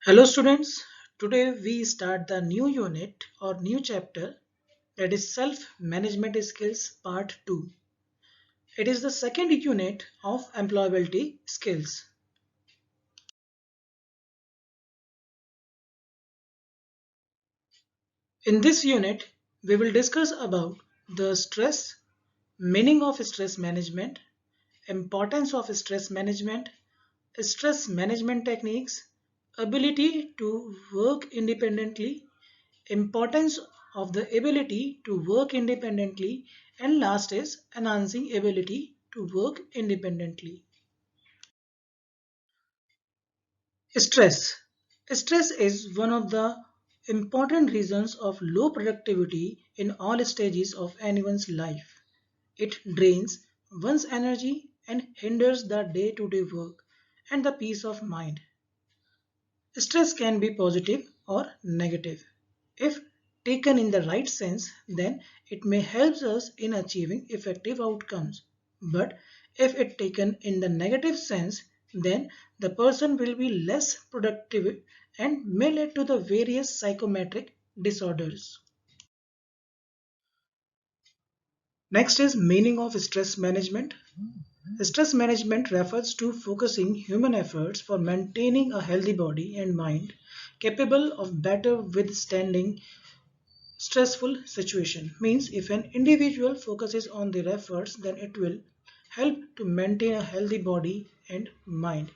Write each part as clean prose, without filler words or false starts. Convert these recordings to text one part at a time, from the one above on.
Hello students, today we start the new unit or new chapter, that is self-management skills part 2. It is the second unit of employability skills. In this unit, we will discuss about the stress, meaning of stress management, importance of stress management techniques, ability to work independently, importance of the ability to work independently, and last is enhancing ability to work independently. Stress. Stress is one of the important reasons of low productivity in all stages of anyone's life. It drains one's energy and hinders the day-to-day work and the peace of mind. Stress can be positive or negative. If taken in the right sense, then it may help us in achieving effective outcomes. But if it taken in the negative sense, then the person will be less productive and may lead to the various psychometric disorders. Next is meaning of stress management. Stress management refers to focusing human efforts for maintaining a healthy body and mind capable of better withstanding stressful situation. Means if an individual focuses on their efforts, then it will help to maintain a healthy body and mind,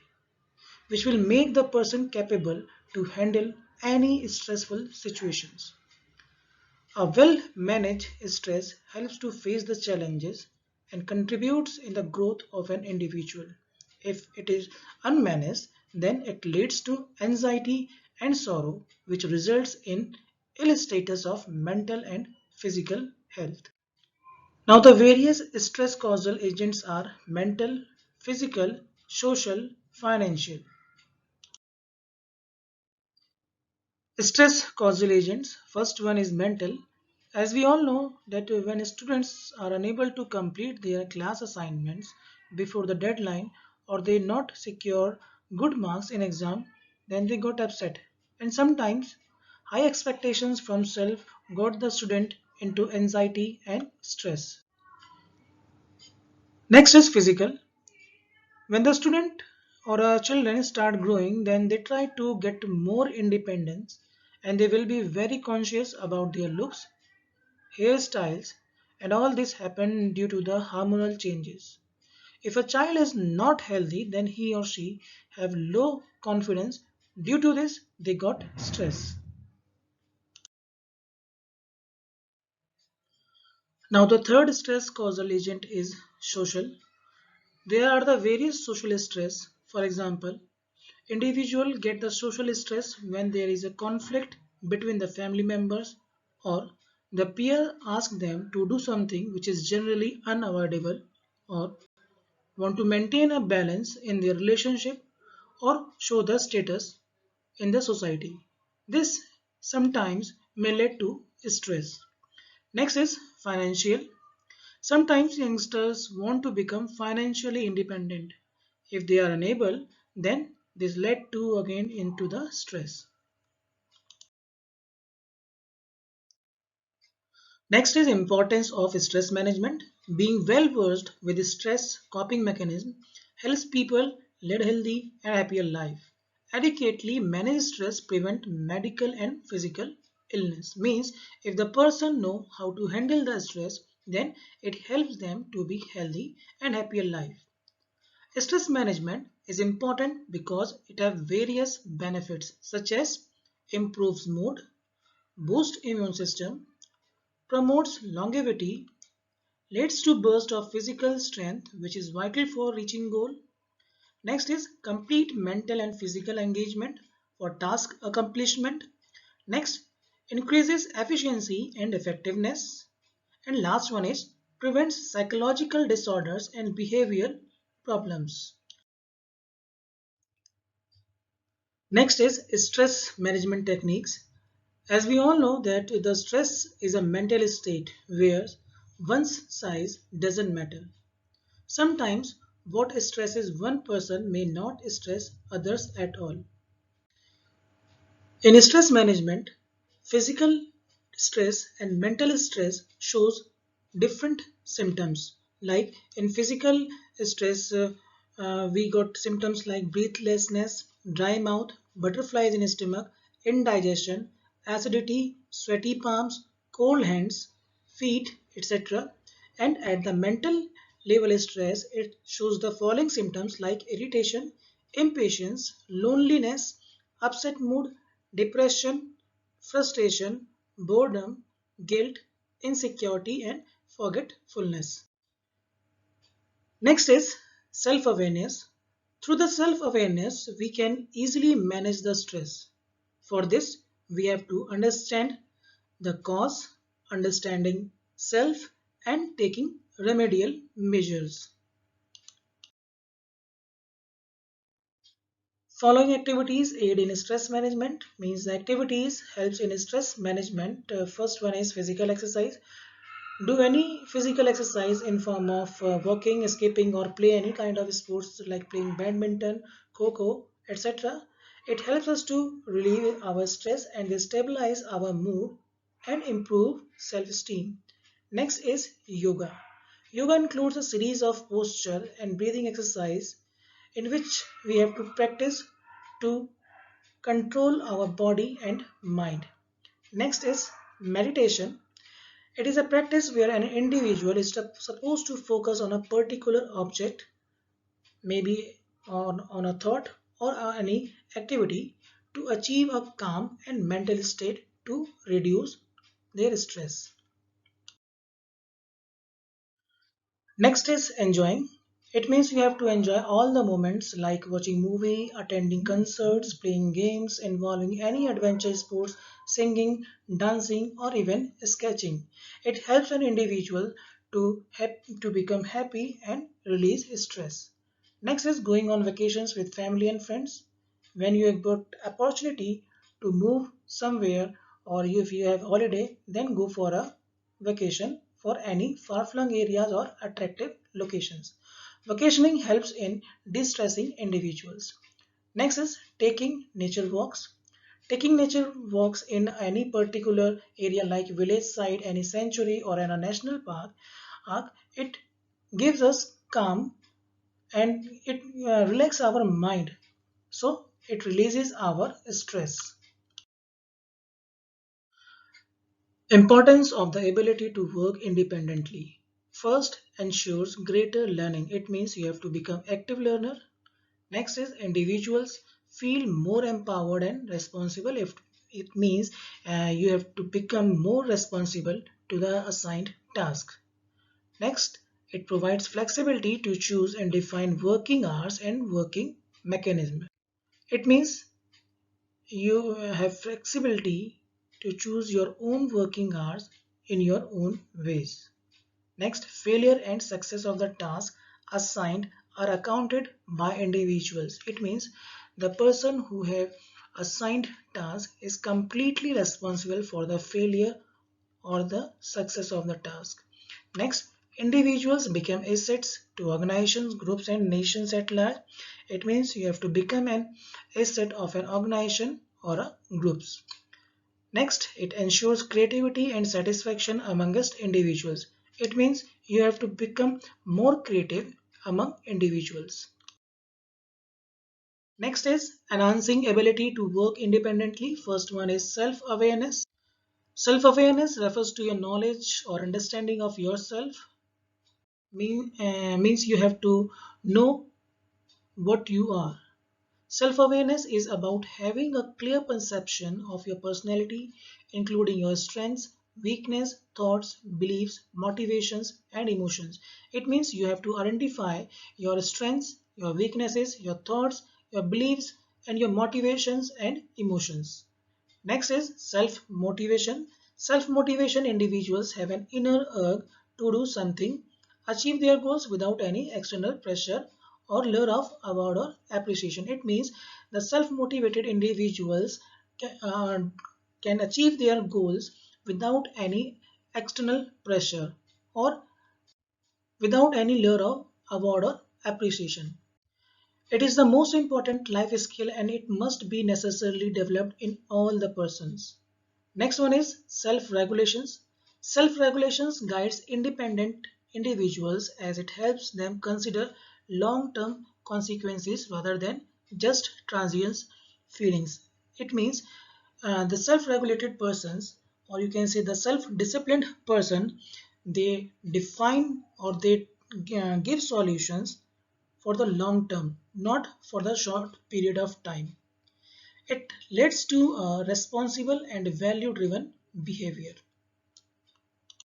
which will make the person capable to handle any stressful situations. A well managed stress helps to face the challenges and contributes in the growth of an individual. If it is unmanaged, then it leads to anxiety and sorrow, which results in ill status of mental and physical health. Now, the various stress causal agents are mental, physical, social, financial. Stress causal agents. First one is mental. As we all know that when students are unable to complete their class assignments before the deadline or they not secure good marks in exam, then they got upset. And sometimes high expectations from self got the student into anxiety and stress. Next is physical. When the student or children start growing, then they try to get more independence and they will be very conscious about their looks, hairstyles, and all this happen due to the hormonal changes. If a child is not healthy, then he or she have low confidence. Due to this, they got stress. Now the third stress causal agent is social. There are the various social stress. For example, individual get the social stress when there is a conflict between the family members or the peer ask them to do something which is generally unavoidable or want to maintain a balance in their relationship or show the status in the society. This sometimes may lead to stress. Next is financial. Sometimes youngsters want to become financially independent. If they are unable, then this led to again into the stress. Next is importance of stress management. Being well versed with stress coping mechanism helps people lead healthy and happier life. Adequately manage stress prevent medical and physical illness. Means if the person know how to handle the stress, then it helps them to be healthy and happier life. Stress management is important because it has various benefits such as improves mood, boosts immune system, promotes longevity, leads to burst of physical strength which is vital for reaching goal. Next is complete mental and physical engagement for task accomplishment. Next, increases efficiency and effectiveness. And last one is prevents psychological disorders and behavioral problems. Next is stress management techniques. As we all know that the stress is a mental state where one's size doesn't matter. Sometimes what stresses one person may not stress others at all. In stress management, physical stress and mental stress shows different symptoms. Like in physical stress, we got symptoms like breathlessness, dry mouth, butterflies in stomach, indigestion, acidity, sweaty palms, cold hands, feet, etc. And at the mental level stress, it shows the following symptoms like irritation, impatience, loneliness, upset mood, depression, frustration, boredom, guilt, insecurity, and forgetfulness. Next is self awareness. Through the self awareness, we can easily manage the stress. For this, we have to understand the cause, understanding self, and taking remedial measures. Following activities aid in stress management means the activities helps in stress management. First one is physical exercise. Do any physical exercise in form of walking, skipping, or play any kind of sports like playing badminton, kho, etc. It helps us to relieve our stress and stabilize our mood and improve self-esteem. Next is yoga. Yoga includes a series of posture and breathing exercise in which we have to practice to control our body and mind. Next is meditation. It is a practice where an individual is supposed to focus on a particular object, maybe on a thought or any activity, to achieve a calm and mental state to reduce their stress. Next is enjoying. It means you have to enjoy all the moments like watching movie, attending concerts, playing games involving any adventure sports, singing, dancing or even sketching. It helps an individual to become happy and release stress. Next is going on vacations with family and friends. When you have got opportunity to move somewhere or if you have holiday, then go for a vacation for any far-flung areas or attractive locations. Vacationing helps in distressing individuals. Next is taking nature walks. Taking nature walks in any particular area like village side, any sanctuary or in a national park, it gives us calm and it relaxes our mind. So it releases our stress. Importance of the ability to work independently. First, ensures greater learning. It means you have to become active learner. Next is individuals feel more empowered and responsible. If it means you have to become more responsible to the assigned task. Next, it provides flexibility to choose and define working hours and working mechanism. It means you have flexibility to choose your own working hours in your own ways. Next, failure and success of the task assigned are accounted by individuals. It means the person who have assigned task is completely responsible for the failure or the success of the task. Next, individuals become assets to organizations, groups, and nations at large. It means you have to become an asset of an organization or a groups. Next, it ensures creativity and satisfaction amongst individuals. It means you have to become more creative among individuals. Next is enhancing ability to work independently. First one is self-awareness. Self-awareness refers to your knowledge or understanding of yourself. Means you have to know what you are. Self-awareness is about having a clear perception of your personality, including your strengths, weakness, thoughts, beliefs, motivations, and emotions. It means you have to identify your strengths, your weaknesses, your thoughts, your beliefs, and your motivations and emotions. Next is self-motivation. Self-motivation individuals have an inner urge to do something, achieve their goals without any external pressure or lure of award or appreciation. It means the self-motivated individuals can achieve their goals without any external pressure or without any lure of award or appreciation. It is the most important life skill and it must be necessarily developed in all the persons. Next one is self-regulations. Self-regulations guides independent individuals as it helps them consider long-term consequences rather than just transient feelings. It means the self-regulated persons, or you can say the self-disciplined person, they define or they give solutions for the long term, not for the short period of time. It leads to a responsible and value driven behavior.